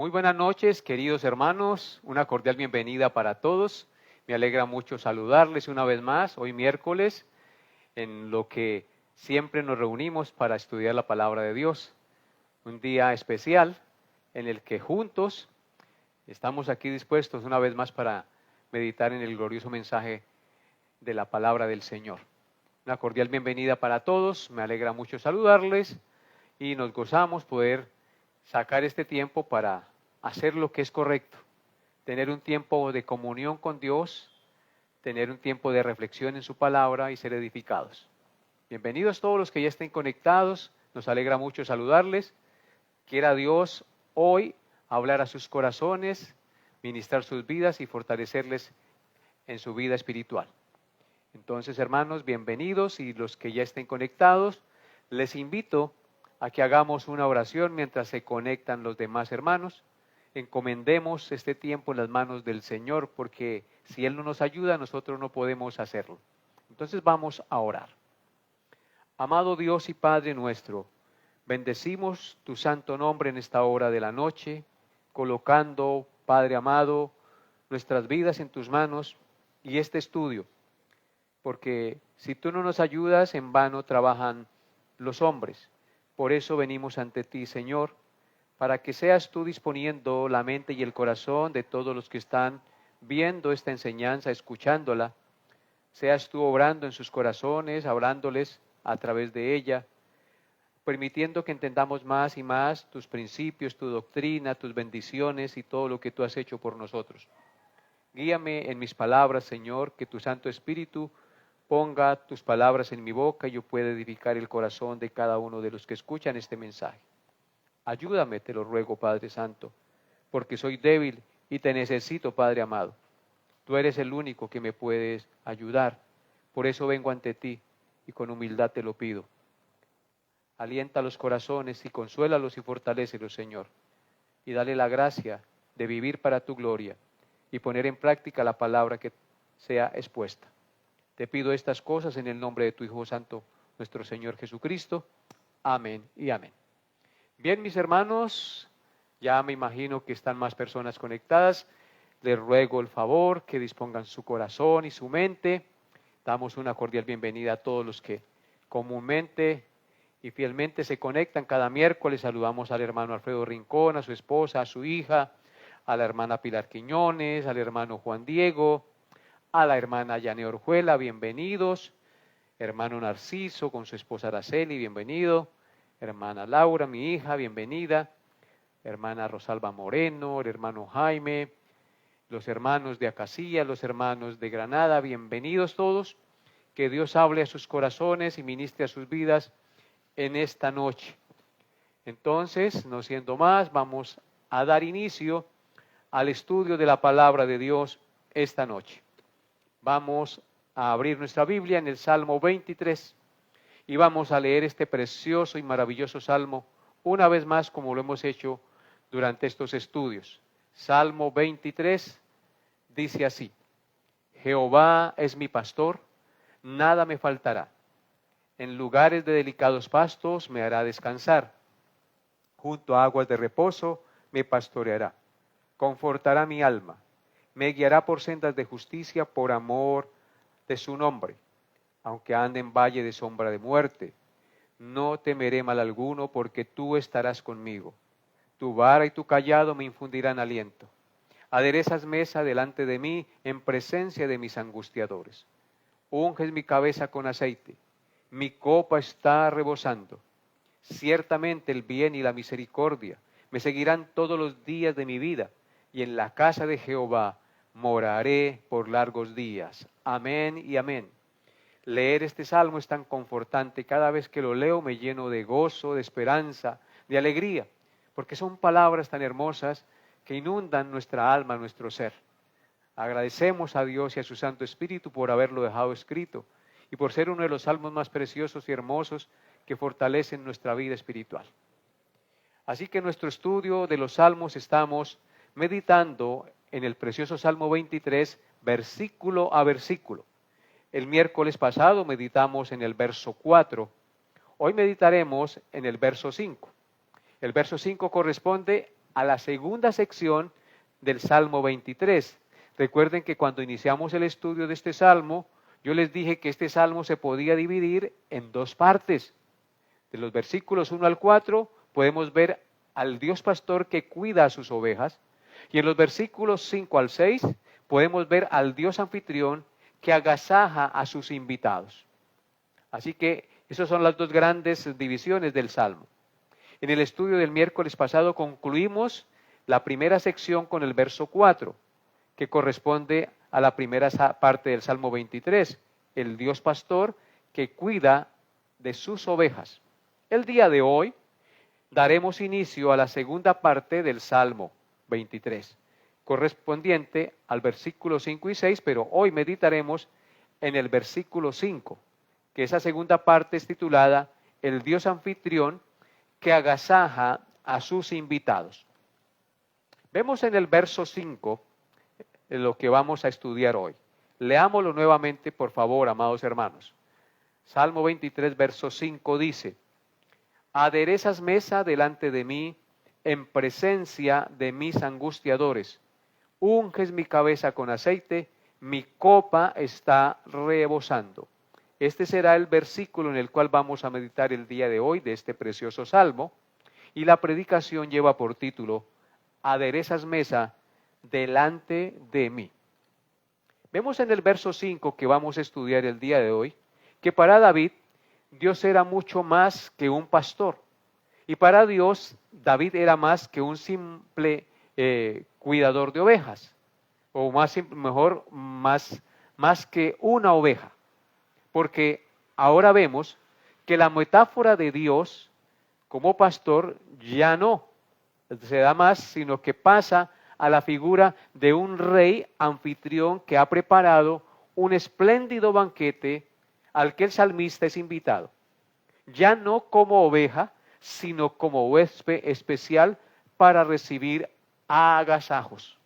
Muy buenas noches, queridos hermanos. Una cordial bienvenida para todos. Me alegra mucho saludarles una vez más, hoy miércoles, en lo que siempre nos reunimos para estudiar la palabra de Dios. Un día especial en el que juntos estamos aquí dispuestos una vez más para meditar en el glorioso mensaje de la palabra del Señor. Una cordial bienvenida para todos. Me alegra mucho saludarles y nos gozamos poder sacar este tiempo para hacer lo que es correcto, tener un tiempo de comunión con Dios, tener un tiempo de reflexión en su palabra y ser edificados. Bienvenidos todos los que ya estén conectados, nos alegra mucho saludarles. Quiera Dios hoy hablar a sus corazones, ministrar sus vidas y fortalecerles en su vida espiritual. Entonces, hermanos, bienvenidos, y los que ya estén conectados, les invito a que hagamos una oración mientras se conectan los demás hermanos. Encomendemos este tiempo en las manos del Señor, porque si Él no nos ayuda, nosotros no podemos hacerlo. Entonces vamos a orar. Amado Dios y Padre nuestro, bendecimos tu santo nombre en esta hora de la noche, colocando, Padre amado, nuestras vidas en tus manos y este estudio, porque si tú no nos ayudas, en vano trabajan los hombres. Por eso venimos ante ti, Señor, para que seas tú disponiendo la mente y el corazón de todos los que están viendo esta enseñanza, escuchándola. Seas tú obrando en sus corazones, hablándoles a través de ella, permitiendo que entendamos más y más tus principios, tu doctrina, tus bendiciones y todo lo que tú has hecho por nosotros. Guíame en mis palabras, Señor, que tu Santo Espíritu ponga tus palabras en mi boca y yo pueda edificar el corazón de cada uno de los que escuchan este mensaje. Ayúdame, te lo ruego, Padre Santo, porque soy débil y te necesito, Padre amado. Tú eres el único que me puedes ayudar. Por eso vengo ante ti y con humildad te lo pido. Alienta los corazones y consuélalos y fortalécelos, Señor. Y dale la gracia de vivir para tu gloria y poner en práctica la palabra que sea expuesta. Te pido estas cosas en el nombre de tu Hijo Santo, nuestro Señor Jesucristo. Amén y amén. Bien, mis hermanos, ya me imagino que están más personas conectadas. Les ruego el favor que dispongan su corazón y su mente. Damos una cordial bienvenida a todos los que comúnmente y fielmente se conectan cada miércoles. Saludamos al hermano Alfredo Rincón, a su esposa, a su hija, a la hermana Pilar Quiñones, al hermano Juan Diego, a la hermana Yane Orjuela, bienvenidos. Hermano Narciso con su esposa Araceli, bienvenido. Hermana Laura, mi hija, bienvenida. Hermana Rosalba Moreno, el hermano Jaime, los hermanos de Acacía, los hermanos de Granada, bienvenidos todos. Que Dios hable a sus corazones y ministre a sus vidas en esta noche. Entonces, no siendo más, vamos a dar inicio al estudio de la palabra de Dios esta noche. Vamos a abrir nuestra Biblia en el Salmo 23 y vamos a leer este precioso y maravilloso salmo una vez más, como lo hemos hecho durante estos estudios. Salmo 23 dice así: Jehová es mi pastor, nada me faltará. En lugares de delicados pastos me hará descansar. Junto a aguas de reposo me pastoreará. Confortará mi alma. Me guiará por sendas de justicia por amor de su nombre. Aunque ande en valle de sombra de muerte, no temeré mal alguno, porque tú estarás conmigo. Tu vara y tu cayado me infundirán aliento. Aderezas mesa delante de mí en presencia de mis angustiadores. Unges mi cabeza con aceite. Mi copa está rebosando. Ciertamente el bien y la misericordia me seguirán todos los días de mi vida, y en la casa de Jehová moraré por largos días. Amén y amén. Leer este salmo es tan confortante. Cada vez que lo leo me lleno de gozo, de esperanza, de alegría, porque son palabras tan hermosas que inundan nuestra alma, nuestro ser. Agradecemos a Dios y a su Santo Espíritu por haberlo dejado escrito y por ser uno de los salmos más preciosos y hermosos que fortalecen nuestra vida espiritual. Así que en nuestro estudio de los salmos estamos meditando en el precioso Salmo 23, versículo a versículo. El miércoles pasado meditamos en el verso 4. Hoy meditaremos en el verso 5. El verso 5 corresponde a la segunda sección del Salmo 23. Recuerden que cuando iniciamos el estudio de este salmo, yo les dije que este salmo se podía dividir en dos partes. De los versículos 1 al 4 podemos ver al Dios pastor que cuida a sus ovejas, y en los versículos 5 al 6 podemos ver al Dios anfitrión que agasaja a sus invitados. Así que esas son las dos grandes divisiones del salmo. En el estudio del miércoles pasado concluimos la primera sección con el verso 4, que corresponde a la primera parte del Salmo 23, el Dios pastor que cuida de sus ovejas. El día de hoy daremos inicio a la segunda parte del Salmo 23, correspondiente al versículo 5 y 6, pero hoy meditaremos en el versículo 5, que esa segunda parte es titulada El Dios anfitrión que agasaja a sus invitados. Vemos en el verso 5 lo que vamos a estudiar hoy. Leámoslo nuevamente, por favor, amados hermanos. Salmo 23, verso 5 dice: Aderezas mesa delante de mí en presencia de mis angustiadores. Unges mi cabeza con aceite, mi copa está rebosando. Este será el versículo en el cual vamos a meditar el día de hoy de este precioso salmo, y la predicación lleva por título Aderezas mesa delante de mí. Vemos en el verso 5 que vamos a estudiar el día de hoy, que para David, Dios era mucho más que un pastor. Y para Dios, David era más que un simple cuidador de ovejas. O más que una oveja. Porque ahora vemos que la metáfora de Dios como pastor ya no se da más, sino que pasa a la figura de un rey anfitrión que ha preparado un espléndido banquete al que el salmista es invitado. Ya no como oveja, sino como huésped especial para recibir agasajos.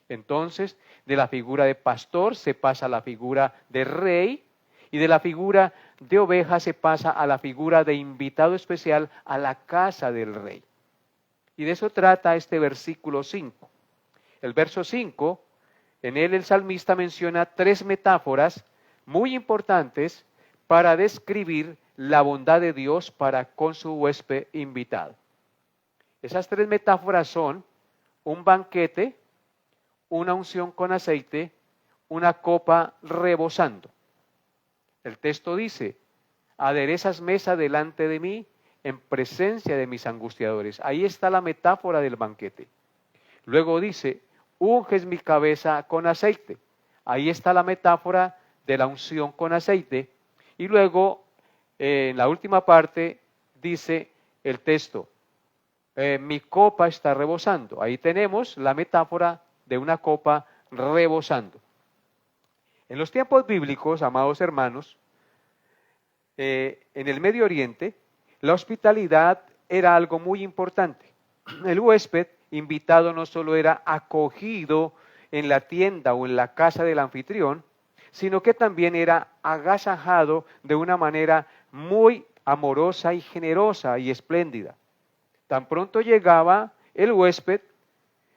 Entonces, de la figura de pastor se pasa a la figura de rey, y de la figura de oveja se pasa a la figura de invitado especial a la casa del rey. Y de eso trata este versículo 5. El verso 5, en él el salmista menciona tres metáforas muy importantes para describir la bondad de Dios para con su huésped invitado. Esas tres metáforas son un banquete, una unción con aceite, una copa rebosando. El texto dice: aderezas mesa delante de mí en presencia de mis angustiadores. Ahí está la metáfora del banquete. Luego dice: unges mi cabeza con aceite. Ahí está la metáfora de la unción con aceite. Y luego, en la última parte, dice el texto: mi copa está rebosando. Ahí tenemos la metáfora de una copa rebosando. En los tiempos bíblicos, amados hermanos, en el Medio Oriente, la hospitalidad era algo muy importante. El huésped invitado no solo era acogido en la tienda o en la casa del anfitrión, sino que también era agasajado de una manera muy amorosa y generosa y espléndida. Tan pronto llegaba el huésped,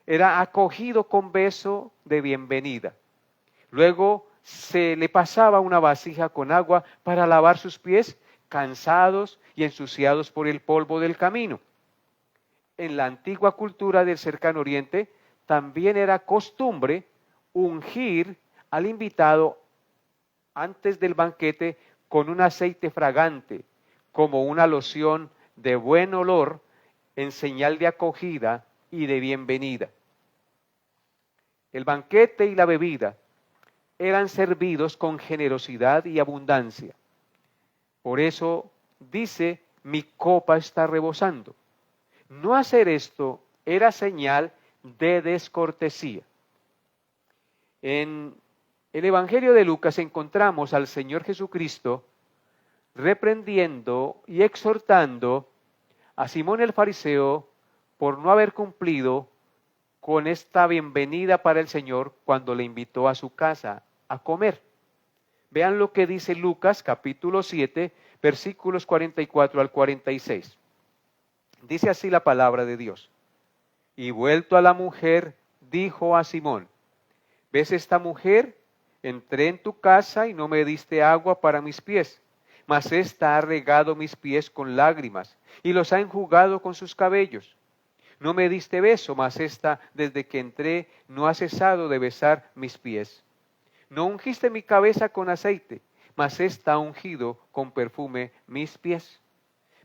era acogido con beso de bienvenida. Luego se le pasaba una vasija con agua para lavar sus pies, cansados y ensuciados por el polvo del camino. En la antigua cultura del cercano oriente, también era costumbre ungir al invitado antes del banquete con un aceite fragante, como una loción de buen olor en señal de acogida y de bienvenida. El banquete y la bebida eran servidos con generosidad y abundancia. Por eso dice: mi copa está rebosando. No hacer esto era señal de descortesía. En el Evangelio de Lucas encontramos al Señor Jesucristo reprendiendo y exhortando a Simón el fariseo por no haber cumplido con esta bienvenida para el Señor cuando le invitó a su casa a comer. Vean lo que dice Lucas capítulo 7, versículos 44 al 46. Dice así la palabra de Dios: Y vuelto a la mujer, dijo a Simón: ¿ves esta mujer? Entré en tu casa y no me diste agua para mis pies, mas ésta ha regado mis pies con lágrimas y los ha enjugado con sus cabellos. No me diste beso, mas ésta desde que entré no ha cesado de besar mis pies. No ungiste mi cabeza con aceite, mas ésta ha ungido con perfume mis pies.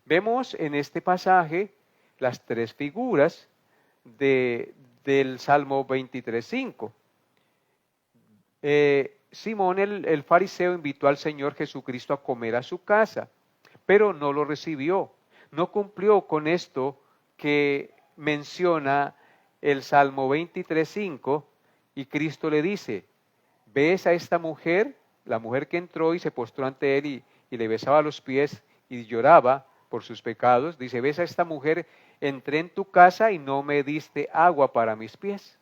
Vemos en este pasaje las tres figuras del Salmo 23:5. Simón el fariseo invitó al Señor Jesucristo a comer a su casa, pero no lo recibió. No cumplió con esto que menciona el Salmo 23:5, y Cristo le dice: ¿ves a esta mujer? La mujer que entró y se postró ante él y le besaba los pies y lloraba por sus pecados. Dice: ¿ves a esta mujer? Entré en tu casa y no me diste agua para mis pies.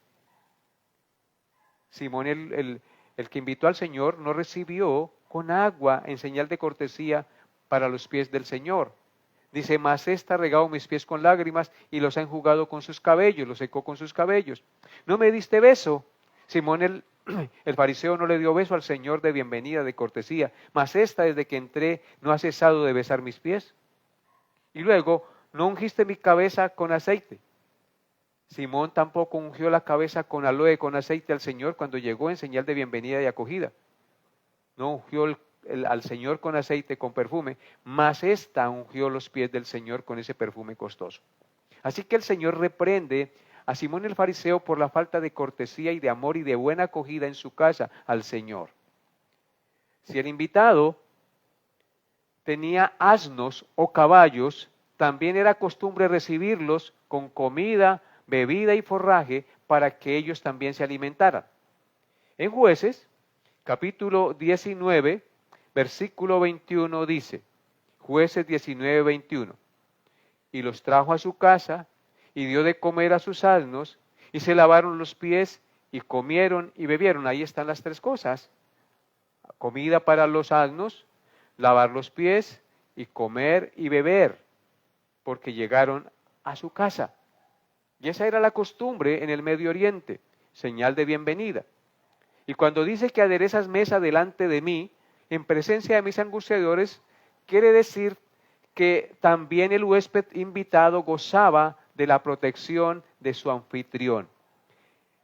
Simón el que invitó al Señor no recibió con agua en señal de cortesía para los pies del Señor. Dice: mas ésta ha regado mis pies con lágrimas y los ha enjugado con sus cabellos, los secó con sus cabellos. No me diste beso. Simón el fariseo no le dio beso al Señor de bienvenida, de cortesía, mas ésta desde que entré no ha cesado de besar mis pies. Y luego: no ungiste mi cabeza con aceite. Simón tampoco ungió la cabeza con aloe, con aceite al Señor cuando llegó en señal de bienvenida y acogida. No ungió al Señor con aceite, con perfume, mas ésta ungió los pies del Señor con ese perfume costoso. Así que el Señor reprende a Simón el fariseo por la falta de cortesía y de amor y de buena acogida en su casa al Señor. Si el invitado tenía asnos o caballos, también era costumbre recibirlos con comida, bebida y forraje para que ellos también se alimentaran. En Jueces, capítulo 19, versículo 21 dice, Jueces 19, 21, y los trajo a su casa y dio de comer a sus asnos y se lavaron los pies y comieron y bebieron. Ahí están las tres cosas: comida para los asnos, lavar los pies y comer y beber, porque llegaron a su casa. Y esa era la costumbre en el Medio Oriente, señal de bienvenida. Y cuando dice que aderezas mesa delante de mí, en presencia de mis angustiadores, quiere decir que también el huésped invitado gozaba de la protección de su anfitrión.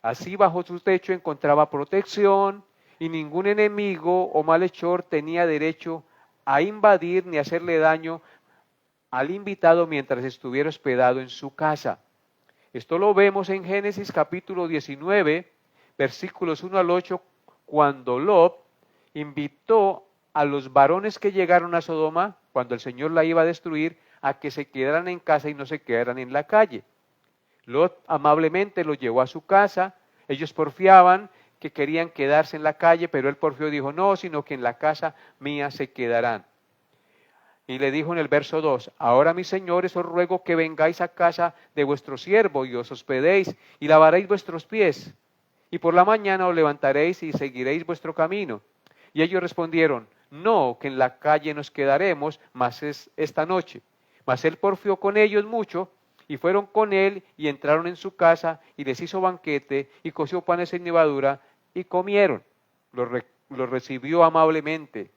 Así bajo su techo encontraba protección y ningún enemigo o malhechor tenía derecho a invadir ni hacerle daño al invitado mientras estuviera hospedado en su casa. Esto lo vemos en Génesis capítulo 19, versículos 1 al 8, cuando Lot invitó a los varones que llegaron a Sodoma, cuando el Señor la iba a destruir, a que se quedaran en casa y no se quedaran en la calle. Lot amablemente los llevó a su casa. Ellos porfiaban que querían quedarse en la calle, pero él porfió y dijo: no, sino que en la casa mía se quedarán. Y le dijo en el verso 2, ahora mis señores os ruego que vengáis a casa de vuestro siervo y os hospedéis y lavaréis vuestros pies. Y por la mañana os levantaréis y seguiréis vuestro camino. Y ellos respondieron, no, que en la calle nos quedaremos, mas es esta noche. Mas él porfió con ellos mucho, y fueron con él y entraron en su casa y les hizo banquete y coció panes sin levadura y comieron. Los recibió amablemente.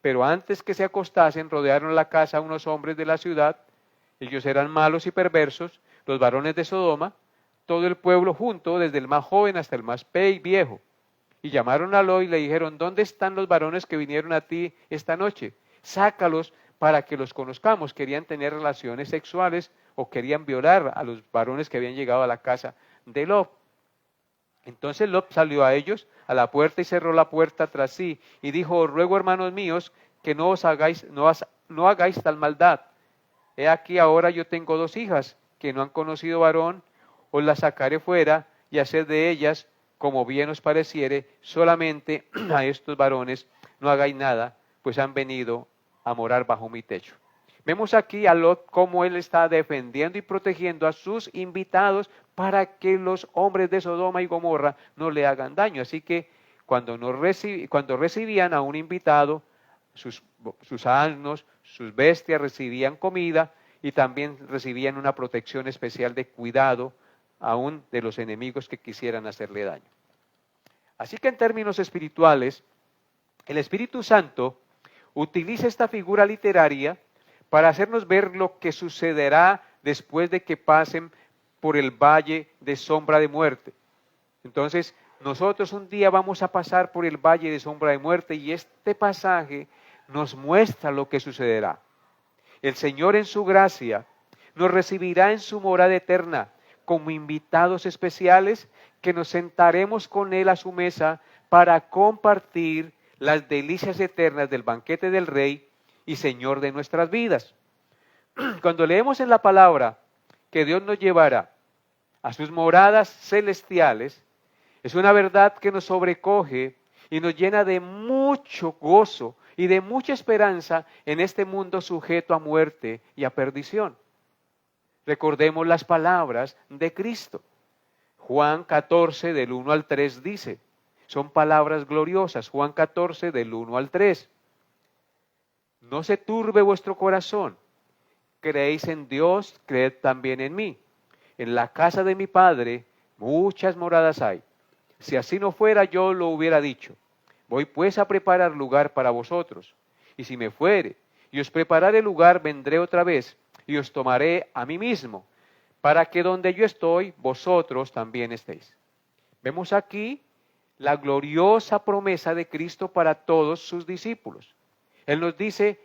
Pero antes que se acostasen, rodearon la casa unos hombres de la ciudad. Ellos eran malos y perversos, los varones de Sodoma, todo el pueblo junto, desde el más joven hasta el más viejo. Y llamaron a Lot y le dijeron, ¿dónde están los varones que vinieron a ti esta noche? Sácalos para que los conozcamos. Querían tener relaciones sexuales o querían violar a los varones que habían llegado a la casa de Lot. Entonces Lot salió a ellos a la puerta y cerró la puerta tras sí y dijo, os ruego, hermanos míos, que no hagáis tal maldad. He aquí ahora yo tengo 2 hijas que no han conocido varón, os las sacaré fuera y haced de ellas como bien os pareciere, solamente a estos varones no hagáis nada, pues han venido a morar bajo mi techo. Vemos aquí a Lot cómo él está defendiendo y protegiendo a sus invitados para que los hombres de Sodoma y Gomorra no le hagan daño. Así que cuando recibían a un invitado, sus asnos, sus bestias recibían comida y también recibían una protección especial de cuidado aún de los enemigos que quisieran hacerle daño. Así que en términos espirituales, el Espíritu Santo utiliza esta figura literaria para hacernos ver lo que sucederá después de que pasen por el valle de sombra de muerte. Entonces, nosotros un día vamos a pasar por el valle de sombra de muerte y este pasaje nos muestra lo que sucederá. El Señor en su gracia nos recibirá en su morada eterna como invitados especiales que nos sentaremos con Él a su mesa para compartir las delicias eternas del banquete del Rey y Señor de nuestras vidas. Cuando leemos en la palabra que Dios nos llevará a sus moradas celestiales, es una verdad que nos sobrecoge y nos llena de mucho gozo y de mucha esperanza en este mundo sujeto a muerte y a perdición. Recordemos las palabras de Cristo. Juan 14 del 1 al 3 dice, son palabras gloriosas, Juan 14 del 1 al 3. No se turbe vuestro corazón, creéis en Dios, creed también en mí. En la casa de mi Padre muchas moradas hay. Si así no fuera, yo lo hubiera dicho. Voy pues a preparar lugar para vosotros. Y si me fuere y os prepararé lugar, vendré otra vez y os tomaré a mí mismo, para que donde yo estoy, vosotros también estéis. Vemos aquí la gloriosa promesa de Cristo para todos sus discípulos. Él nos dice,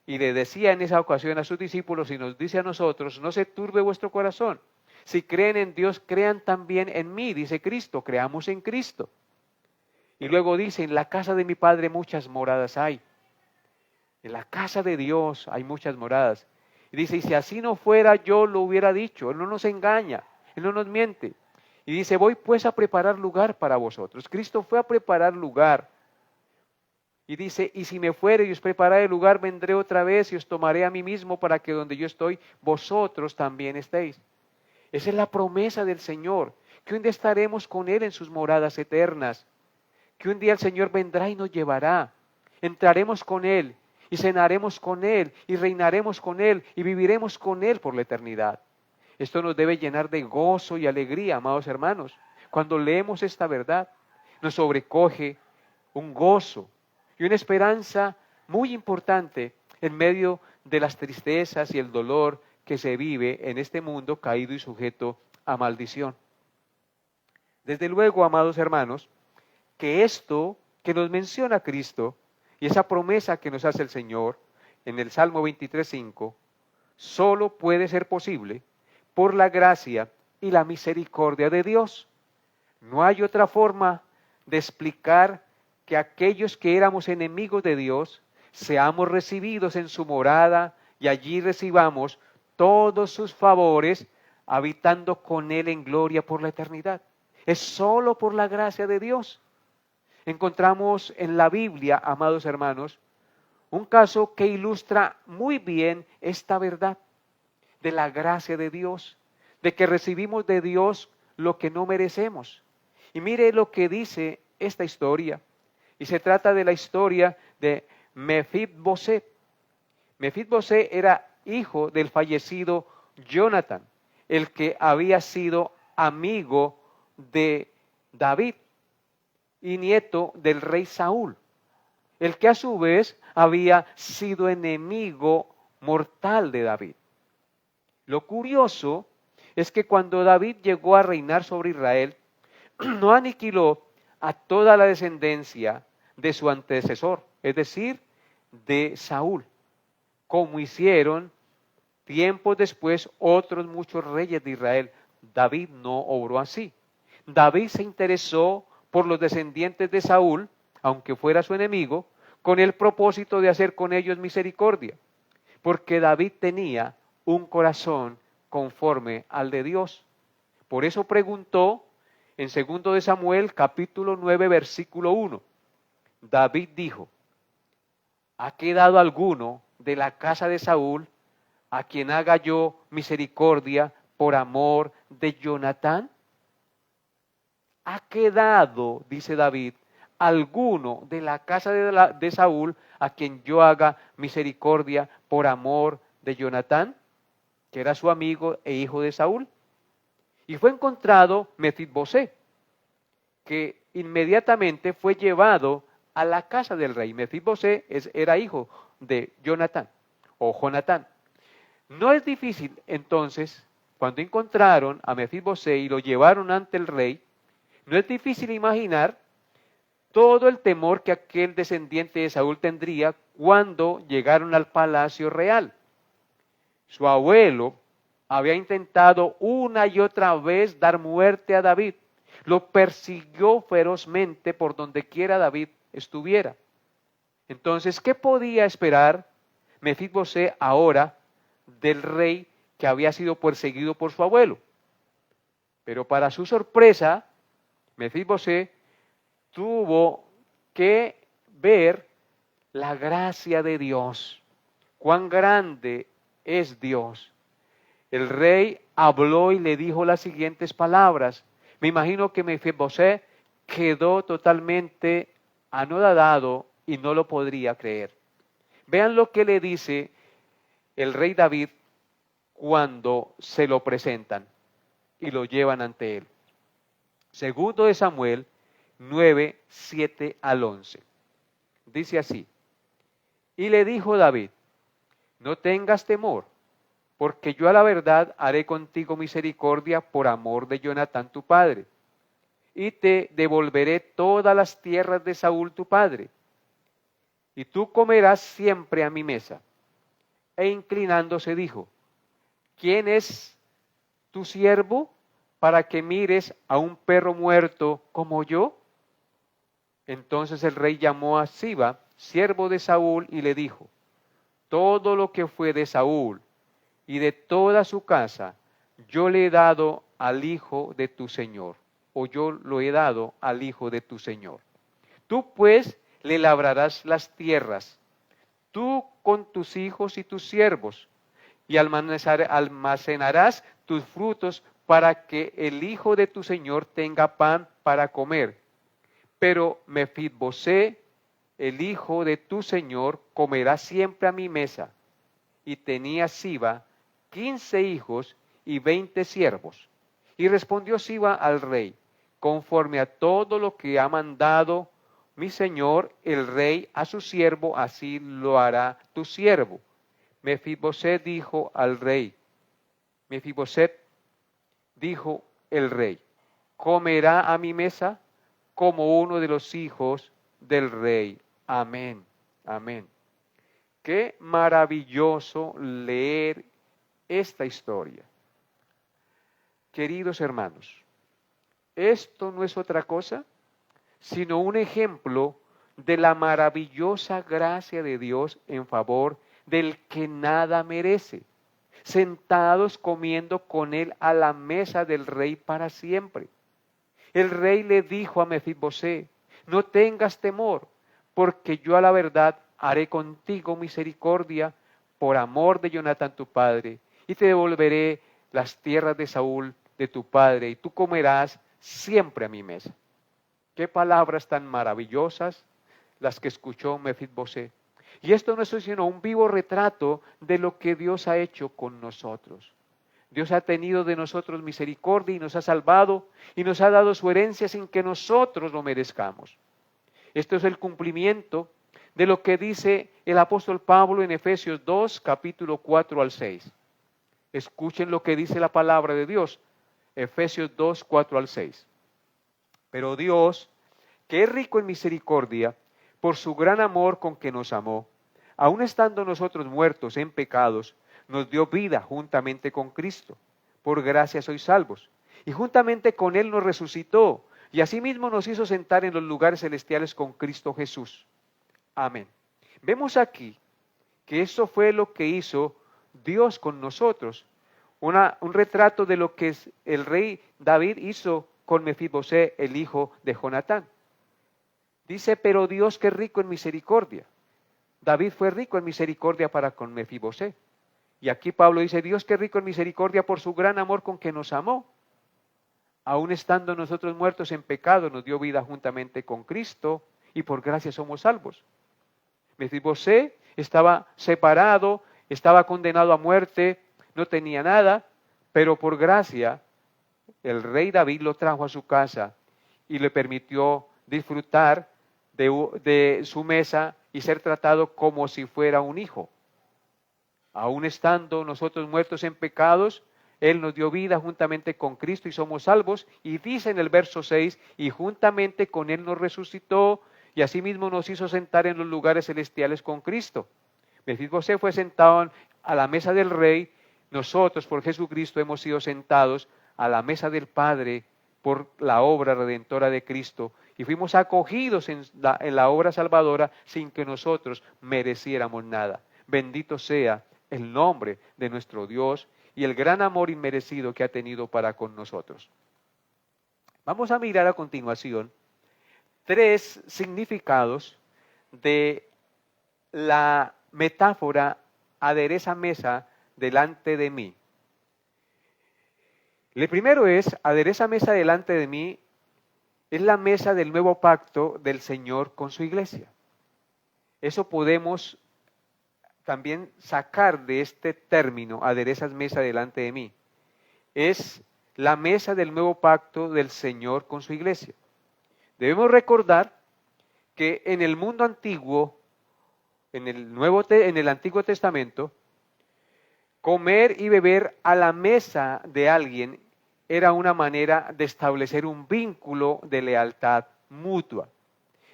y le decía en esa ocasión a sus discípulos, y nos dice a nosotros, no se turbe vuestro corazón. Si creen en Dios, crean también en mí, dice Cristo, creamos en Cristo. Y luego dice, en la casa de mi Padre muchas moradas hay. En la casa de Dios hay muchas moradas. Y dice, y si así no fuera, yo lo hubiera dicho. Él no nos engaña, Él no nos miente. Y dice, voy pues a preparar lugar para vosotros. Cristo fue a preparar lugar. Y dice, y si me fuere y os prepararé lugar, vendré otra vez y os tomaré a mí mismo para que donde yo estoy, vosotros también estéis. Esa es la promesa del Señor, que un día estaremos con Él en sus moradas eternas, que un día el Señor vendrá y nos llevará, entraremos con Él y cenaremos con Él y reinaremos con Él y viviremos con Él por la eternidad. Esto nos debe llenar de gozo y alegría, amados hermanos. Cuando leemos esta verdad, nos sobrecoge un gozo y una esperanza muy importante en medio de las tristezas y el dolor que se vive en este mundo caído y sujeto a maldición. Desde luego, amados hermanos, que esto que nos menciona Cristo y esa promesa que nos hace el Señor en el Salmo 23:5, solo puede ser posible por la gracia y la misericordia de Dios. No hay otra forma de explicar que aquellos que éramos enemigos de Dios seamos recibidos en su morada y allí recibamos todos sus favores, habitando con Él en gloria por la eternidad. Es solo por la gracia de Dios. Encontramos en la Biblia, amados hermanos, un caso que ilustra muy bien esta verdad de la gracia de Dios, de que recibimos de Dios lo que no merecemos. Y mire lo que dice esta historia. Y se trata de la historia de Mefibosé. Mefibosé era hijo del fallecido Jonatán, el que había sido amigo de David y nieto del rey Saúl, el que a su vez había sido enemigo mortal de David. Lo curioso es que cuando David llegó a reinar sobre Israel, no aniquiló a toda la descendencia de su antecesor, es decir, de Saúl, como hicieron tiempos después otros muchos reyes de Israel. David no obró así. David se interesó por los descendientes de Saúl, aunque fuera su enemigo, con el propósito de hacer con ellos misericordia, porque David tenía un corazón conforme al de Dios. Por eso preguntó en 2 de Samuel, capítulo 9, versículo 1. David dijo, ¿ha quedado alguno de la casa de Saúl a quien haga yo misericordia por amor de Jonatán? ¿Ha quedado, dice David, alguno de la casa de Saúl a quien yo haga misericordia por amor de Jonatán, que era su amigo e hijo de Saúl? y fue encontrado Mefibosé, que inmediatamente fue llevado a la casa del rey. Mefibosé era hijo de Jonatán o Jonatán. No es difícil entonces, cuando encontraron a Mefibosé y lo llevaron ante el rey, no es difícil imaginar todo el temor que aquel descendiente de Saúl tendría cuando llegaron al palacio real. Su abuelo había intentado una y otra vez dar muerte a David. Lo persiguió ferozmente por donde quiera David estuviera. Entonces, ¿qué podía esperar Mefibosé ahora del rey que había sido perseguido por su abuelo? Pero para su sorpresa, Mefibosé tuvo que ver la gracia de Dios. Cuán grande es Dios. El rey habló y le dijo las siguientes palabras. Me imagino que Mefibosé quedó totalmente anodadado y no lo podría creer. Vean lo que le dice el rey David cuando se lo presentan y lo llevan ante él. Segundo de Samuel 9, 7 al 11. Dice así: y le dijo David, no tengas temor, porque yo a la verdad haré contigo misericordia por amor de Jonatán tu padre, y te devolveré todas las tierras de Saúl tu padre, y tú comerás siempre a mi mesa. E inclinándose dijo, ¿quién es tu siervo para que mires a un perro muerto como yo? Entonces el rey llamó a Siba, siervo de Saúl, y le dijo, todo lo que fue de Saúl y de toda su casa, yo le he dado al hijo de tu señor, o yo lo he dado al hijo de tu señor. Tú pues le labrarás las tierras, tú con tus hijos y tus siervos, y almacenarás tus frutos para que el hijo de tu señor tenga pan para comer. Pero Mefibosé, el hijo de tu señor, comerá siempre a mi mesa. Y tenía Siba 15 hijos y 20 siervos. Y respondió Siba al rey, conforme a todo lo que ha mandado mi señor el rey a su siervo, así lo hará tu siervo. Mefiboset dijo al rey, Mefiboset dijo el rey, ¿comerá a mi mesa como uno de los hijos del rey? Amén, amén. Qué maravilloso leer esta historia. Queridos hermanos, esto no es otra cosa sino un ejemplo de la maravillosa gracia de Dios en favor del que nada merece, sentados comiendo con él a la mesa del rey para siempre. El rey le dijo a Mefibosé, no tengas temor, porque yo a la verdad haré contigo misericordia por amor de Jonatán tu padre, y te devolveré las tierras de Saúl de tu padre, y tú comerás siempre a mi mesa. Qué palabras tan maravillosas las que escuchó Mefibosé. Y esto no es sino un vivo retrato de lo que Dios ha hecho con nosotros. Dios ha tenido de nosotros misericordia y nos ha salvado y nos ha dado su herencia sin que nosotros lo merezcamos. Esto es el cumplimiento de lo que dice el apóstol Pablo en Efesios 2, capítulo 4 al 6. Escuchen lo que dice la palabra de Dios, Efesios 2, 4 al 6. Pero Dios, que es rico en misericordia, por su gran amor con que nos amó, aun estando nosotros muertos en pecados, nos dio vida juntamente con Cristo. Por gracia sois salvos. Y juntamente con Él nos resucitó, y asimismo nos hizo sentar en los lugares celestiales con Cristo Jesús. Amén. Vemos aquí que eso fue lo que hizo Dios con nosotros. Un retrato de lo que el rey David hizo con Mefibosé, el hijo de Jonatán. Dice, pero Dios que es rico en misericordia. David fue rico en misericordia para con Mefibosé. Y aquí Pablo dice, Dios que es rico en misericordia por su gran amor con que nos amó. Aun estando nosotros muertos en pecado, nos dio vida juntamente con Cristo y por gracia somos salvos. Mefibosé estaba separado, estaba condenado a muerte, no tenía nada, pero por gracia el rey David lo trajo a su casa y le permitió disfrutar de su mesa y ser tratado como si fuera un hijo. Aún estando nosotros muertos en pecados, Él nos dio vida juntamente con Cristo y somos salvos. Y dice en el verso 6, y juntamente con Él nos resucitó y asimismo nos hizo sentar en los lugares celestiales con Cristo. Mefibosé fue sentado a la mesa del rey. Nosotros por Jesucristo hemos sido sentados a la mesa del Padre por la obra redentora de Cristo y fuimos acogidos en la obra salvadora sin que nosotros mereciéramos nada. Bendito sea el nombre de nuestro Dios y el gran amor inmerecido que ha tenido para con nosotros. Vamos a mirar a continuación 3 significados de la metáfora adereza mesa delante de mí. El primero es, adereza mesa delante de mí, es la mesa del nuevo pacto del Señor con su iglesia. Eso podemos también sacar de este término, aderezas mesa delante de mí. Es la mesa del nuevo pacto del Señor con su iglesia. Debemos recordar que en el mundo antiguo, en el Antiguo Testamento, comer y beber a la mesa de alguien era una manera de establecer un vínculo de lealtad mutua.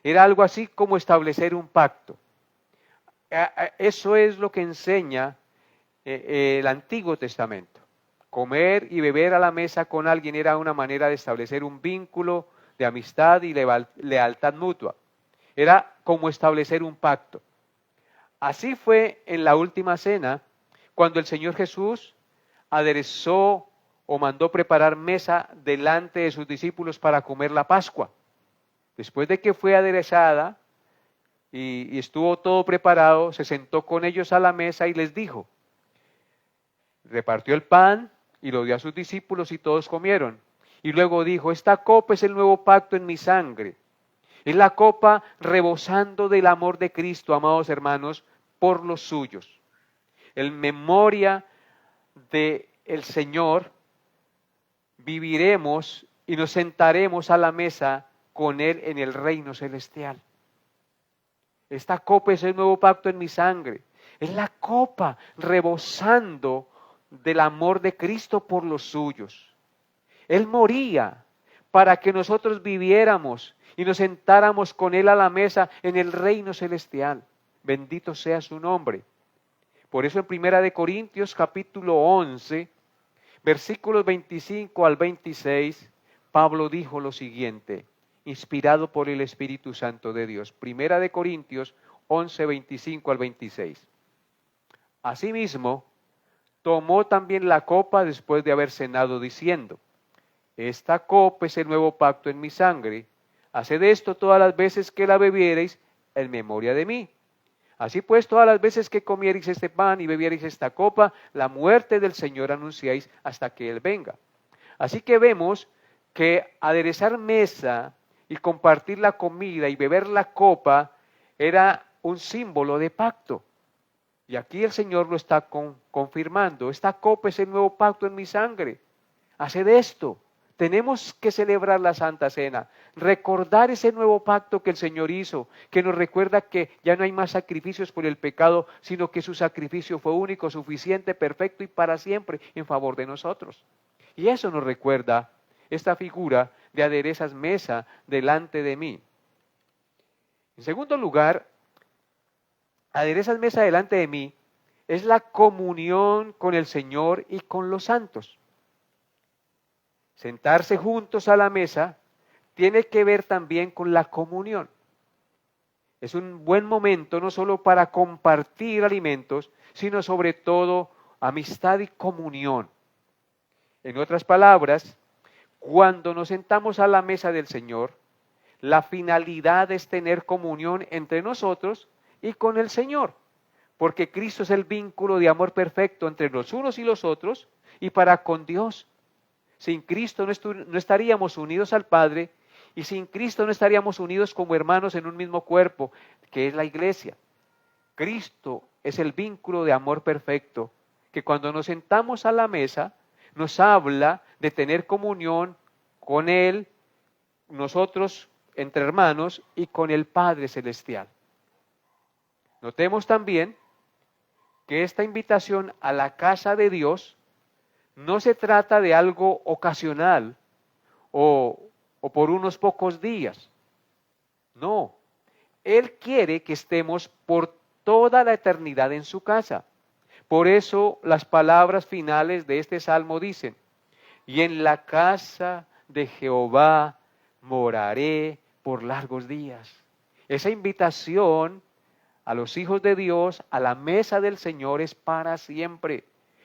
Era algo así como establecer un pacto. Eso es lo que enseña el Antiguo Testamento. Comer y beber a la mesa con alguien era una manera de establecer un vínculo de amistad y lealtad mutua. Era como establecer un pacto. Así fue en la última cena, cuando el Señor Jesús aderezó o mandó preparar mesa delante de sus discípulos para comer la Pascua. Después de que fue aderezada y estuvo todo preparado, se sentó con ellos a la mesa y les dijo, repartió el pan y lo dio a sus discípulos y todos comieron. Y luego dijo, esta copa es el nuevo pacto en mi sangre. Es la copa rebosando del amor de Cristo, amados hermanos, por los suyos. En memoria del Señor, viviremos y nos sentaremos a la mesa con Él en el reino celestial. Esta copa es el nuevo pacto en mi sangre. Es la copa rebosando del amor de Cristo por los suyos. Él moría para que nosotros viviéramos y nos sentáramos con Él a la mesa en el reino celestial. Bendito sea su nombre. Por eso en 1 Corintios capítulo 11, versículos 25 al 26, Pablo dijo lo siguiente, inspirado por el Espíritu Santo de Dios. 1 Corintios 11, 25 al 26. Asimismo, tomó también la copa después de haber cenado diciendo, esta copa es el nuevo pacto en mi sangre. Haced esto todas las veces que la bebiereis en memoria de mí. Así pues, todas las veces que comiereis este pan y bebiereis esta copa, la muerte del Señor anunciáis hasta que Él venga. Así que vemos que aderezar mesa y compartir la comida y beber la copa era un símbolo de pacto. Y aquí el Señor lo está confirmando. Esta copa es el nuevo pacto en mi sangre. Haced esto. Tenemos que celebrar la Santa Cena, recordar ese nuevo pacto que el Señor hizo, que nos recuerda que ya no hay más sacrificios por el pecado, sino que su sacrificio fue único, suficiente, perfecto y para siempre en favor de nosotros. Y eso nos recuerda esta figura de aderezas mesa delante de mí. En segundo lugar, aderezas mesa delante de mí es la comunión con el Señor y con los santos. Sentarse juntos a la mesa tiene que ver también con la comunión. Es un buen momento no solo para compartir alimentos, sino sobre todo amistad y comunión. En otras palabras, cuando nos sentamos a la mesa del Señor, la finalidad es tener comunión entre nosotros y con el Señor, porque Cristo es el vínculo de amor perfecto entre los unos y los otros y para con Dios. Sin Cristo no estaríamos unidos al Padre y sin Cristo no estaríamos unidos como hermanos en un mismo cuerpo, que es la iglesia. Cristo es el vínculo de amor perfecto, que cuando nos sentamos a la mesa nos habla de tener comunión con Él, nosotros entre hermanos y con el Padre Celestial. Notemos también que esta invitación a la casa de Dios no se trata de algo ocasional o por unos pocos días. No, Él quiere que estemos por toda la eternidad en su casa. Por eso las palabras finales de este salmo dicen: y en la casa de Jehová moraré por largos días. Esa invitación a los hijos de Dios a la mesa del Señor es para siempre.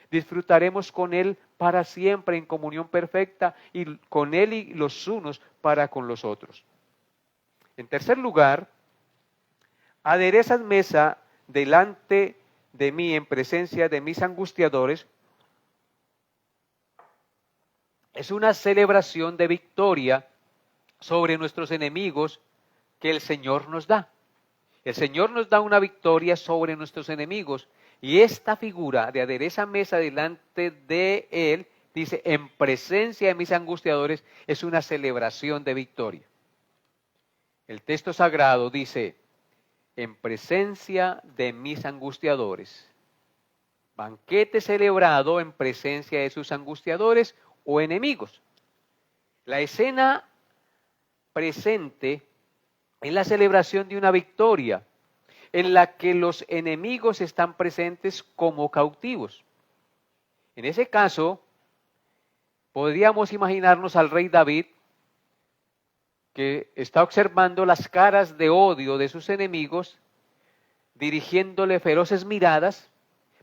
Disfrutaremos con Él para siempre en comunión perfecta y con Él y los unos para con los otros. En tercer lugar, aderezas mesa delante de mí en presencia de mis angustiadores. Es una celebración de victoria sobre nuestros enemigos que el Señor nos da. El Señor nos da una victoria sobre nuestros enemigos y esta figura de adereza mesa delante de Él, dice, en presencia de mis angustiadores, es una celebración de victoria. El texto sagrado dice, en presencia de mis angustiadores. Banquete celebrado en presencia de sus angustiadores o enemigos. La escena presente es la celebración de una victoria en la que los enemigos están presentes como cautivos. En ese caso, podríamos imaginarnos al rey David que está observando las caras de odio de sus enemigos, dirigiéndole feroces miradas,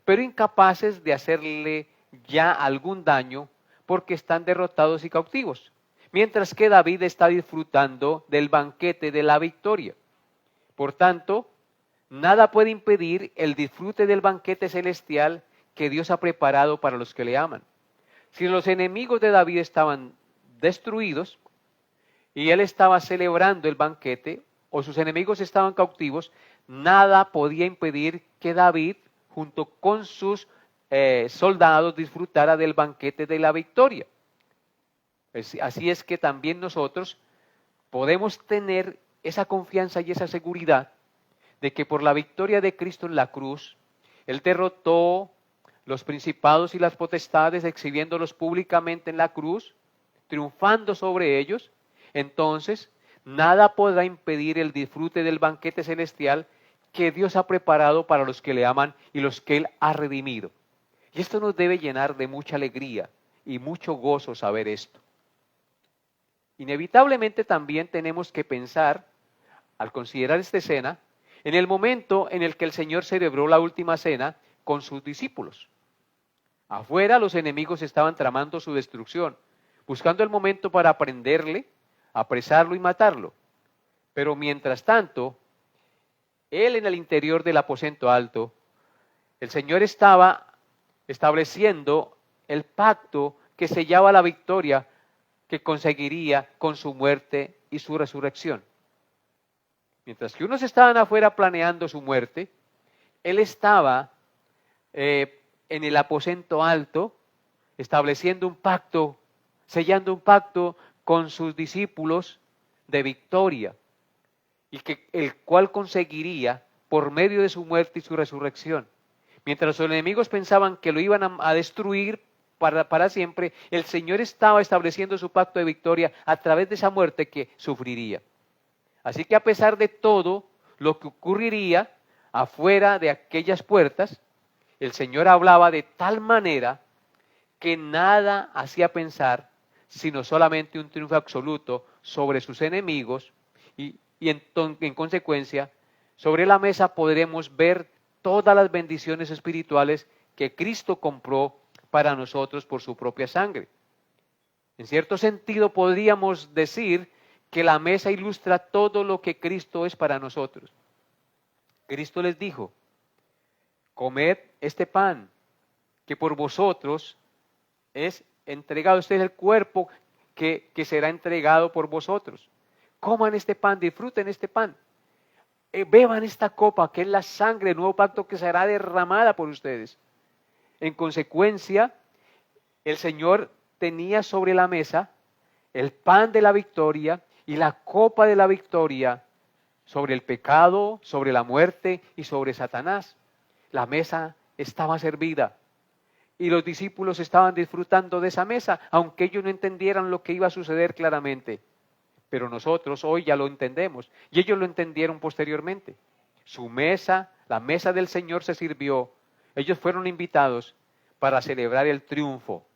pero incapaces de hacerle ya algún daño porque están derrotados y cautivos, mientras que David está disfrutando del banquete de la victoria. Por tanto, nada puede impedir el disfrute del banquete celestial que Dios ha preparado para los que le aman. Si los enemigos de David estaban destruidos y él estaba celebrando el banquete, o sus enemigos estaban cautivos, nada podía impedir que David, junto con sus soldados, disfrutara del banquete de la victoria. Así es que también nosotros podemos tener esa confianza y esa seguridad de que por la victoria de Cristo en la cruz, Él derrotó los principados y las potestades, exhibiéndolos públicamente en la cruz, triunfando sobre ellos. Entonces, nada podrá impedir el disfrute del banquete celestial que Dios ha preparado para los que le aman y los que Él ha redimido. Y esto nos debe llenar de mucha alegría y mucho gozo saber esto. Inevitablemente también tenemos que pensar, al considerar esta escena, en el momento en el que el Señor celebró la última cena con sus discípulos. Afuera los enemigos estaban tramando su destrucción, buscando el momento para prenderle, apresarlo y matarlo. Pero mientras tanto, Él en el interior del aposento alto, el Señor estaba estableciendo el pacto que sellaba la victoria que conseguiría con su muerte y su resurrección. Mientras que unos estaban afuera planeando su muerte, Él estaba en el aposento alto, estableciendo un pacto, sellando un pacto con sus discípulos de victoria, y el cual conseguiría por medio de su muerte y su resurrección. Mientras los enemigos pensaban que lo iban a destruir para siempre, el Señor estaba estableciendo su pacto de victoria a través de esa muerte que sufriría. Así que a pesar de todo lo que ocurriría afuera de aquellas puertas, el Señor hablaba de tal manera que nada hacía pensar sino solamente un triunfo absoluto sobre sus enemigos y en consecuencia sobre la mesa podremos ver todas las bendiciones espirituales que Cristo compró para nosotros por su propia sangre. En cierto sentido podríamos decir que la mesa ilustra todo lo que Cristo es para nosotros. Cristo les dijo, comed este pan que por vosotros es entregado. Este es el cuerpo que será entregado por vosotros. Coman este pan, disfruten este pan. Beban esta copa que es la sangre del nuevo pacto que será derramada por ustedes. En consecuencia, el Señor tenía sobre la mesa el pan de la victoria y la copa de la victoria sobre el pecado, sobre la muerte y sobre Satanás. La mesa estaba servida y los discípulos estaban disfrutando de esa mesa, aunque ellos no entendieran lo que iba a suceder claramente. Pero nosotros hoy ya lo entendemos y ellos lo entendieron posteriormente. Su mesa, la mesa del Señor se sirvió. Ellos fueron invitados para celebrar el triunfo.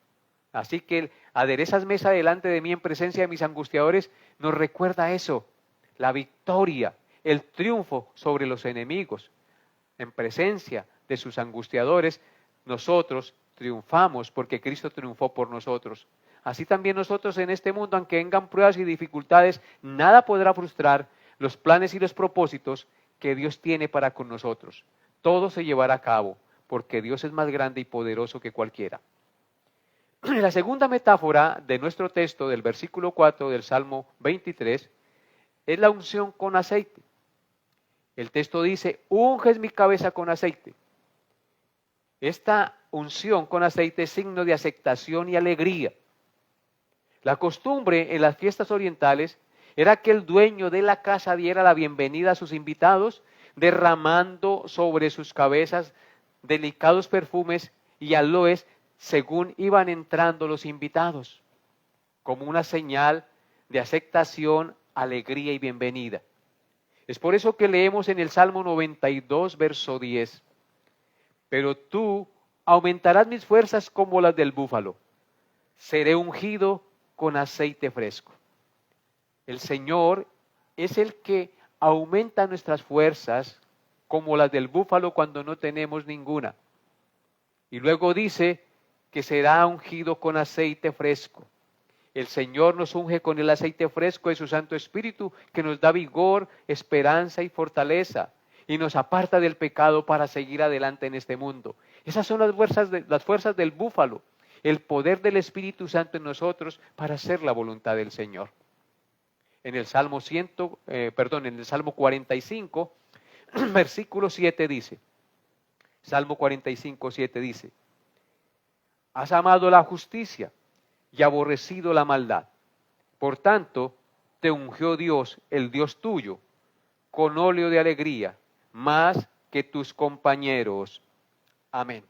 Así que aderezas mesa delante de mí en presencia de mis angustiadores nos recuerda eso, la victoria, el triunfo sobre los enemigos. En presencia de sus angustiadores, nosotros triunfamos porque Cristo triunfó por nosotros. Así también nosotros en este mundo, aunque vengan pruebas y dificultades, nada podrá frustrar los planes y los propósitos que Dios tiene para con nosotros. Todo se llevará a cabo porque Dios es más grande y poderoso que cualquiera. La segunda metáfora de nuestro texto, del versículo 4 del Salmo 23, es la unción con aceite. El texto dice, unges mi cabeza con aceite. Esta unción con aceite es signo de aceptación y alegría. La costumbre en las fiestas orientales era que el dueño de la casa diera la bienvenida a sus invitados, derramando sobre sus cabezas delicados perfumes y aloes según iban entrando los invitados, como una señal de aceptación, alegría y bienvenida. Es por eso que leemos en el Salmo 92, verso 10, pero tú aumentarás mis fuerzas como las del búfalo, seré ungido con aceite fresco. El Señor es el que aumenta nuestras fuerzas como las del búfalo cuando no tenemos ninguna. Y luego dice que será ungido con aceite fresco. El Señor nos unge con el aceite fresco de su Santo Espíritu que nos da vigor, esperanza y fortaleza y nos aparta del pecado para seguir adelante en este mundo. Esas son las fuerzas del búfalo, el poder del Espíritu Santo en nosotros para hacer la voluntad del Señor. En el Salmo 45, versículo 7 dice, Salmo 45, 7 dice, has amado la justicia y aborrecido la maldad. Por tanto, te ungió Dios, el Dios tuyo, con óleo de alegría, más que tus compañeros. Amén.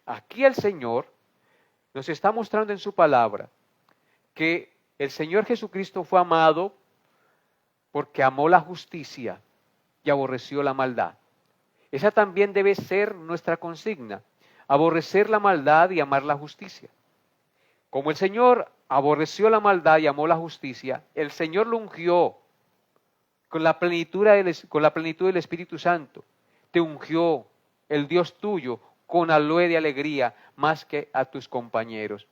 Aquí el Señor nos está mostrando en su palabra que el Señor Jesucristo fue amado porque amó la justicia y aborreció la maldad. Esa también debe ser nuestra consigna, aborrecer la maldad y amar la justicia. Como el Señor aborreció la maldad y amó la justicia, el Señor lo ungió con la plenitud del Espíritu Santo. Te ungió el Dios tuyo con aloe de alegría más que a tus compañeros.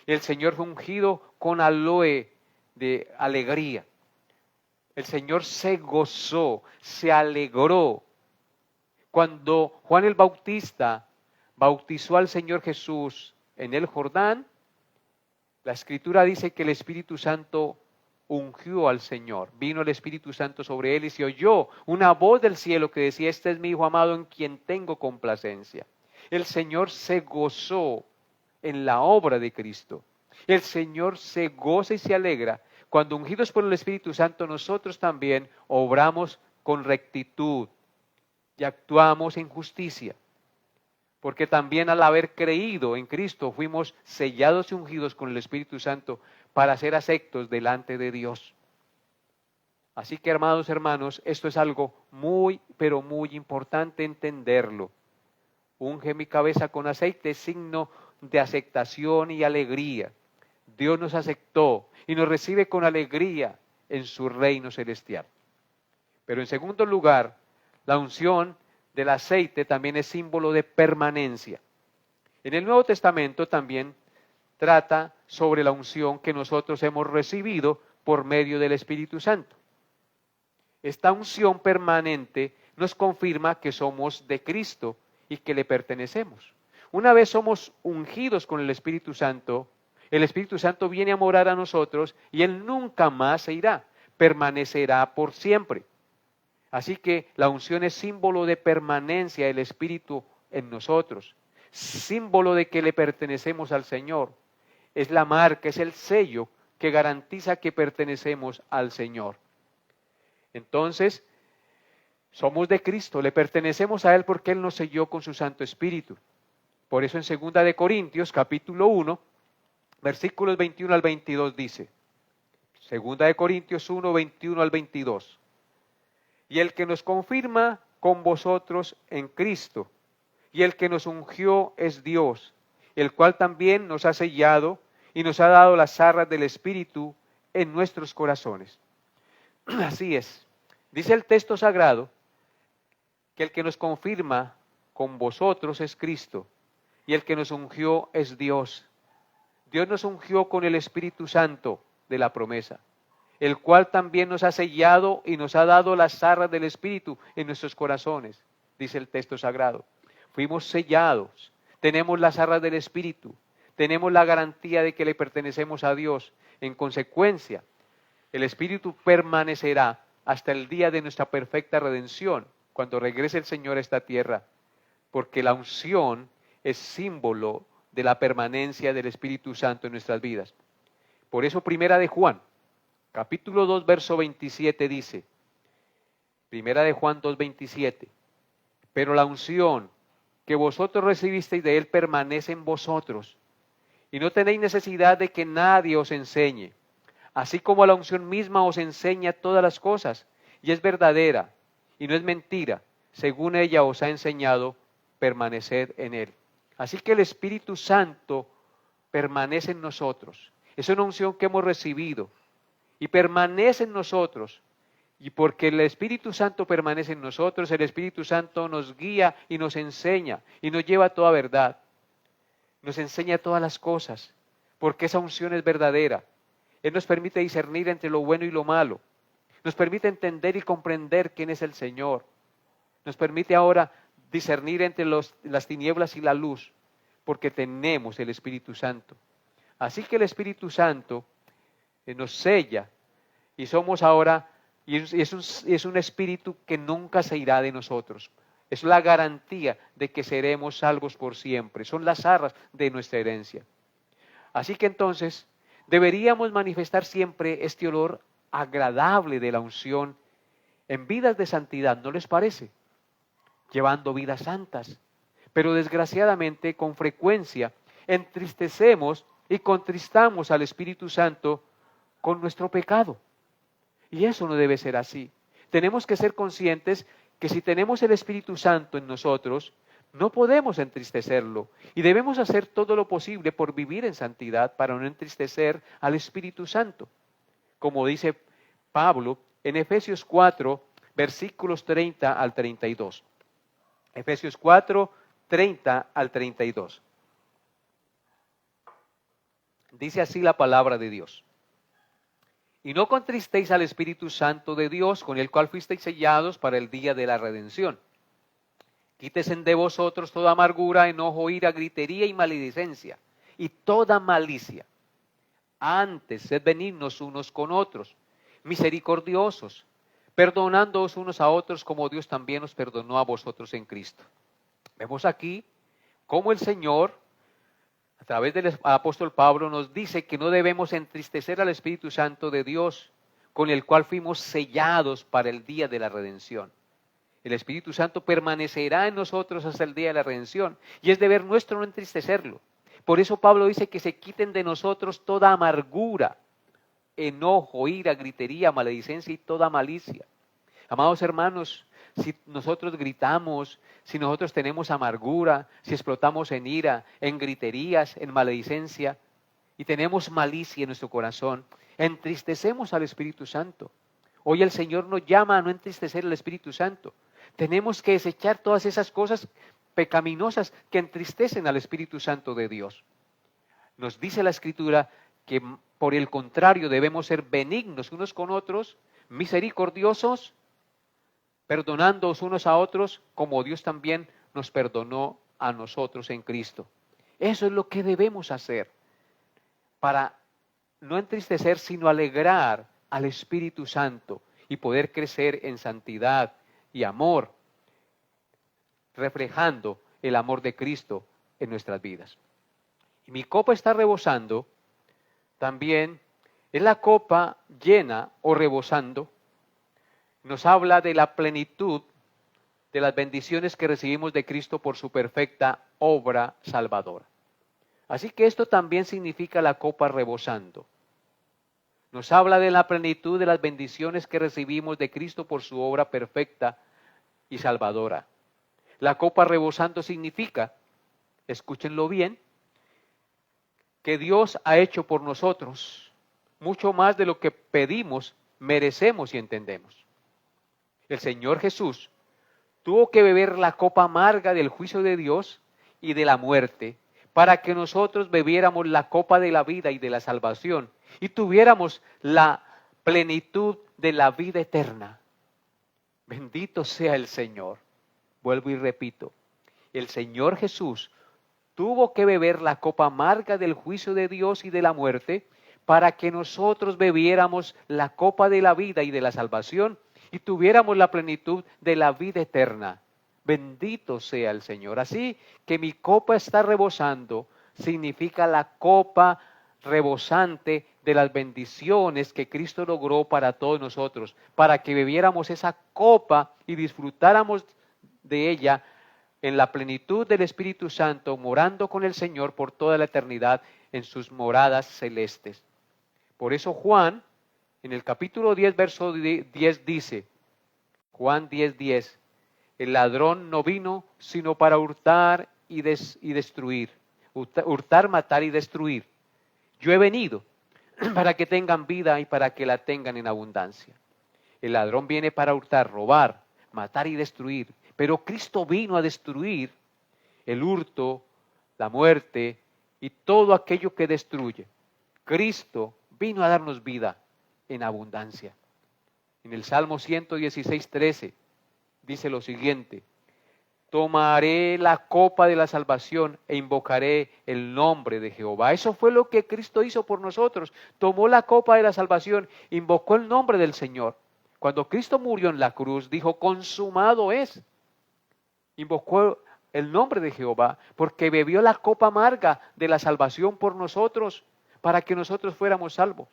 El Señor fue ungido con aloe de alegría. El Señor se gozó, se alegró. Cuando Juan el Bautista bautizó al Señor Jesús en el Jordán, la Escritura dice que el Espíritu Santo ungió al Señor. Vino el Espíritu Santo sobre él y se oyó una voz del cielo que decía, este es mi Hijo amado en quien tengo complacencia. El Señor se gozó en la obra de Cristo. El Señor se goza y se alegra cuando ungidos por el Espíritu Santo nosotros también obramos con rectitud y actuamos en justicia. Porque también al haber creído en Cristo fuimos sellados y ungidos con el Espíritu Santo para ser aceptos delante de Dios. Así que, hermanos, esto es algo muy, pero muy importante entenderlo. Unge mi cabeza con aceite, signo de aceptación y alegría. Dios nos aceptó y nos recibe con alegría en su reino celestial. Pero en segundo lugar, la unción del aceite también es símbolo de permanencia. En el Nuevo Testamento también trata sobre la unción que nosotros hemos recibido por medio del Espíritu Santo. Esta unción permanente nos confirma que somos de Cristo y que le pertenecemos. Una vez somos ungidos con el Espíritu Santo viene a morar a nosotros y Él nunca más se irá, permanecerá por siempre. Así que la unción es símbolo de permanencia del Espíritu en nosotros, símbolo de que le pertenecemos al Señor. es la marca, es el sello que garantiza que pertenecemos al Señor. Entonces, somos de Cristo, le pertenecemos a Él porque Él nos selló con su Santo Espíritu. Por eso en 2 de Corintios, capítulo 1, versículos 21 al 22 dice, 2 de Corintios 1, 21 al 22, y el que nos confirma con vosotros en Cristo, y el que nos ungió es Dios, el cual también nos ha sellado y nos ha dado las arras del Espíritu en nuestros corazones. Así es. Dice el texto sagrado que el que nos confirma con vosotros es Cristo y el que nos ungió es Dios. Dios nos ungió con el Espíritu Santo de la promesa, el cual también nos ha sellado y nos ha dado las arras del Espíritu en nuestros corazones, dice el texto sagrado. Fuimos sellados, tenemos las arras del Espíritu, tenemos la garantía de que le pertenecemos a Dios. En consecuencia, el Espíritu permanecerá hasta el día de nuestra perfecta redención, cuando regrese el Señor a esta tierra, porque la unción es símbolo de la permanencia del Espíritu Santo en nuestras vidas. Por eso, Primera de Juan, capítulo 2, verso 27 dice, Primera de Juan 2, 27, pero la unción que vosotros recibisteis de Él permanece en vosotros, y no tenéis necesidad de que nadie os enseñe, así como la unción misma os enseña todas las cosas, y es verdadera, y no es mentira, según ella os ha enseñado, permaneced en Él. Así que el Espíritu Santo permanece en nosotros. Es una unción que hemos recibido y permanece en nosotros. Y porque el Espíritu Santo permanece en nosotros, el Espíritu Santo nos guía y nos enseña y nos lleva a toda verdad. Nos enseña todas las cosas, porque esa unción es verdadera. Él nos permite discernir entre lo bueno y lo malo. Nos permite entender y comprender quién es el Señor. Nos permite ahora discernir entre las tinieblas y la luz, porque tenemos el Espíritu Santo. Así que el Espíritu Santo nos sella y somos ahora, y es un espíritu que nunca se irá de nosotros. Es la garantía de que seremos salvos por siempre. Son las arras de nuestra herencia. Así que entonces deberíamos manifestar siempre este olor agradable de la unción en vidas de santidad, ¿no les parece? Llevando vidas santas. Pero desgraciadamente con frecuencia entristecemos y contristamos al Espíritu Santo con nuestro pecado. Y eso no debe ser así. Tenemos que ser conscientes que si tenemos el Espíritu Santo en nosotros, no podemos entristecerlo. Y debemos hacer todo lo posible por vivir en santidad para no entristecer al Espíritu Santo. Como dice Pablo en Efesios 4, versículos 30 al 32. Efesios 4, 30 al 32. Dice así la palabra de Dios. Y no contristéis al Espíritu Santo de Dios, con el cual fuisteis sellados para el día de la redención. Quítese de vosotros toda amargura, enojo, ira, gritería y maledicencia, y toda malicia. Antes, sed benignos unos con otros, misericordiosos, perdonándoos unos a otros como Dios también os perdonó a vosotros en Cristo. Vemos aquí cómo el Señor, a través del apóstol Pablo, nos dice que no debemos entristecer al Espíritu Santo de Dios, con el cual fuimos sellados para el día de la redención. El Espíritu Santo permanecerá en nosotros hasta el día de la redención, y es deber nuestro no entristecerlo. Por eso Pablo dice que se quiten de nosotros toda amargura, enojo, ira, gritería, maledicencia y toda malicia. Amados hermanos, si nosotros gritamos, si nosotros tenemos amargura, si explotamos en ira, en griterías, en maledicencia, y tenemos malicia en nuestro corazón, entristecemos al Espíritu Santo. Hoy el Señor nos llama a no entristecer al Espíritu Santo. Tenemos que desechar todas esas cosas pecaminosas que entristecen al Espíritu Santo de Dios. Nos dice la Escritura que por el contrario debemos ser benignos unos con otros, misericordiosos, perdonándoos unos a otros como Dios también nos perdonó a nosotros en Cristo. Eso es lo que debemos hacer para no entristecer, sino alegrar al Espíritu Santo y poder crecer en santidad y amor, reflejando el amor de Cristo en nuestras vidas. Y mi copa está rebosando también es la copa llena o rebosando. Nos habla de la plenitud de las bendiciones que recibimos de Cristo por su perfecta obra salvadora. Así que esto también significa la copa rebosando. Nos habla de la plenitud de las bendiciones que recibimos de Cristo por su obra perfecta y salvadora. La copa rebosando significa, escúchenlo bien, que Dios ha hecho por nosotros mucho más de lo que pedimos, merecemos y entendemos. El Señor Jesús tuvo que beber la copa amarga del juicio de Dios y de la muerte para que nosotros bebiéramos la copa de la vida y de la salvación y tuviéramos la plenitud de la vida eterna. Bendito sea el Señor. Vuelvo y repito, el Señor Jesús tuvo que beber la copa amarga del juicio de Dios y de la muerte para que nosotros bebiéramos la copa de la vida y de la salvación y tuviéramos la plenitud de la vida eterna. Bendito sea el Señor. Así que mi copa está rebosando, significa la copa rebosante de las bendiciones que Cristo logró para todos nosotros, para que bebiéramos esa copa y disfrutáramos de ella en la plenitud del Espíritu Santo, morando con el Señor por toda la eternidad en sus moradas celestes. Por eso Juan, en el capítulo 10, verso 10 dice, Juan 10:10, el ladrón no vino sino para hurtar y destruir, hurtar, matar y destruir. Yo he venido para que tengan vida y para que la tengan en abundancia. El ladrón viene para hurtar, robar, matar y destruir, pero Cristo vino a destruir el hurto, la muerte y todo aquello que destruye. Cristo vino a darnos vida en abundancia. En el Salmo 116:13 dice lo siguiente, tomaré la copa de la salvación e invocaré el nombre de Jehová. Eso fue lo que Cristo hizo por nosotros. Tomó la copa de la salvación, invocó el nombre del Señor. Cuando Cristo murió en la cruz, dijo, consumado es. Invocó el nombre de Jehová porque bebió la copa amarga de la salvación por nosotros, para que nosotros fuéramos salvos.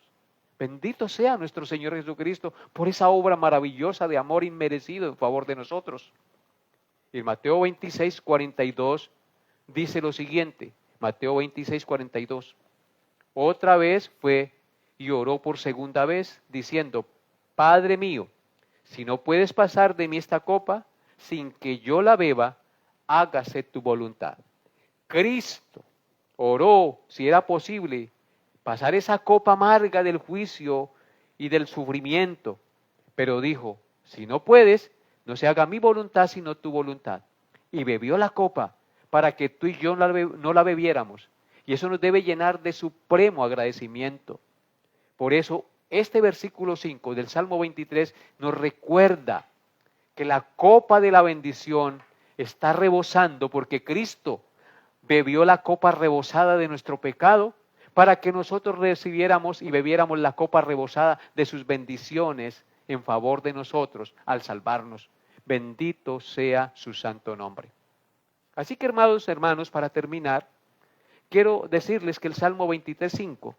Bendito sea nuestro Señor Jesucristo por esa obra maravillosa de amor inmerecido en favor de nosotros. Y en Mateo 26:42 dice lo siguiente, Mateo 26:42, otra vez fue y oró por segunda vez, diciendo, Padre mío, si no puedes pasar de mí esta copa, sin que yo la beba, hágase tu voluntad. Cristo oró, si era posible, pasar esa copa amarga del juicio y del sufrimiento, pero dijo, si no puedes, no se haga mi voluntad sino tu voluntad. Y bebió la copa para que tú y yo no la bebiéramos. Y eso nos debe llenar de supremo agradecimiento. Por eso, este versículo 5 del Salmo 23 nos recuerda que la copa de la bendición está rebosando porque Cristo bebió la copa rebosada de nuestro pecado para que nosotros recibiéramos y bebiéramos la copa rebosada de sus bendiciones en favor de nosotros al salvarnos. Bendito sea su santo nombre. Así que, hermanos, para terminar, quiero decirles que el Salmo 23:5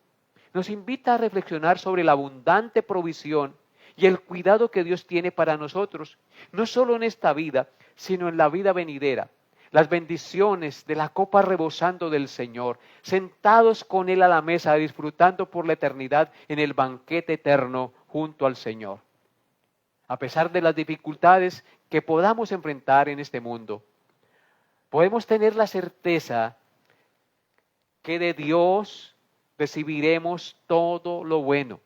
nos invita a reflexionar sobre la abundante provisión y el cuidado que Dios tiene para nosotros, no solo en esta vida, sino en la vida venidera. Las bendiciones de la copa rebosando del Señor, sentados con Él a la mesa, disfrutando por la eternidad en el banquete eterno junto al Señor. A pesar de las dificultades que podamos enfrentar en este mundo, podemos tener la certeza que de Dios recibiremos todo lo bueno,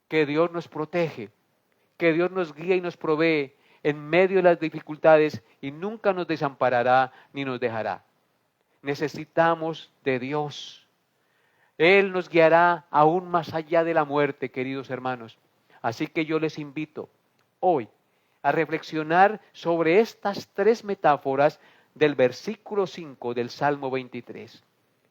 que Dios nos protege, que Dios nos guía y nos provee en medio de las dificultades y nunca nos desamparará ni nos dejará. Necesitamos de Dios. Él nos guiará aún más allá de la muerte, queridos hermanos. Así que yo les invito hoy a reflexionar sobre estas tres metáforas del versículo 5 del Salmo 23.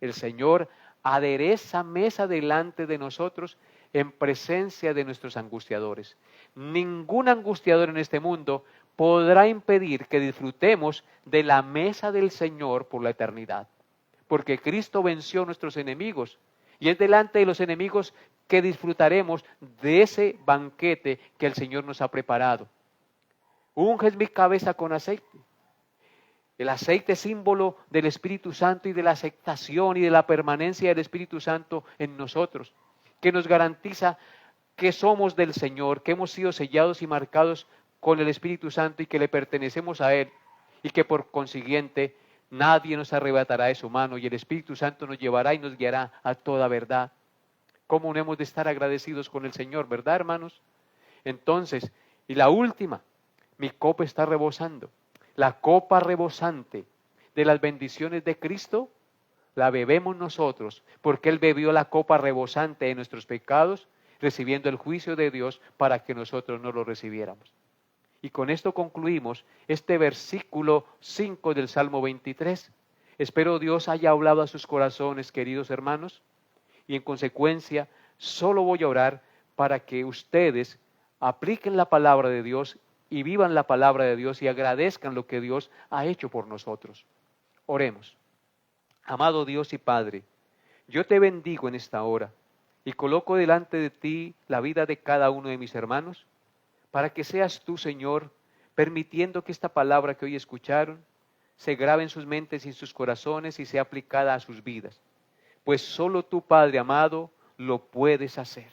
El Señor adereza mesa delante de nosotros en presencia de nuestros angustiadores. Ningún angustiador en este mundo podrá impedir que disfrutemos de la mesa del Señor por la eternidad, porque Cristo venció a nuestros enemigos Y es delante de los enemigos que disfrutaremos de ese banquete que el Señor nos ha preparado. Unges mi cabeza con aceite. El aceite es símbolo del Espíritu Santo y de la aceptación y de la permanencia del Espíritu Santo en nosotros, que nos garantiza que somos del Señor, que hemos sido sellados y marcados con el Espíritu Santo y que le pertenecemos a Él, y que por consiguiente nadie nos arrebatará de su mano y el Espíritu Santo nos llevará y nos guiará a toda verdad. ¿Cómo no hemos de estar agradecidos con el Señor, verdad, hermanos? Entonces, y la última, mi copa está rebosando. La copa rebosante de las bendiciones de Cristo la bebemos nosotros, porque Él bebió la copa rebosante de nuestros pecados, recibiendo el juicio de Dios para que nosotros no lo recibiéramos. Y con esto concluimos este versículo 5 del Salmo 23. Espero Dios haya hablado a sus corazones, queridos hermanos, y en consecuencia solo voy a orar para que ustedes apliquen la palabra de Dios y vivan la palabra de Dios y agradezcan lo que Dios ha hecho por nosotros. Oremos. Amado Dios y Padre, yo te bendigo en esta hora y coloco delante de ti la vida de cada uno de mis hermanos, para que seas tú, Señor, permitiendo que esta palabra que hoy escucharon se grabe en sus mentes y en sus corazones y sea aplicada a sus vidas. Pues solo tú, Padre amado, lo puedes hacer.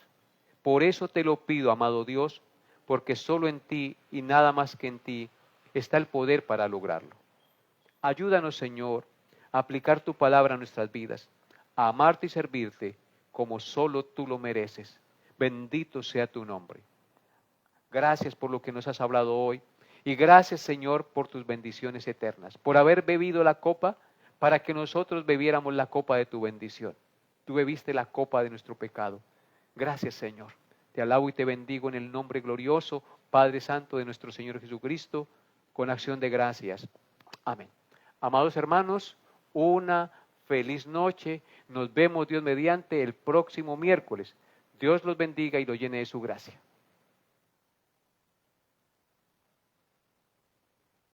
Por eso te lo pido, amado Dios, porque solo en ti y nada más que en ti está el poder para lograrlo. Ayúdanos, Señor, a aplicar tu palabra a nuestras vidas, a amarte y servirte como solo tú lo mereces. Bendito sea tu nombre. Gracias por lo que nos has hablado hoy y gracias, Señor, por tus bendiciones eternas, por haber bebido la copa para que nosotros bebiéramos la copa de tu bendición. Tú bebiste la copa de nuestro pecado. Gracias, Señor. Te alabo y te bendigo en el nombre glorioso, Padre Santo, de nuestro Señor Jesucristo, con acción de gracias. Amén. Amados hermanos, una feliz noche. Nos vemos, Dios mediante, el próximo miércoles. Dios los bendiga y los llene de su gracia.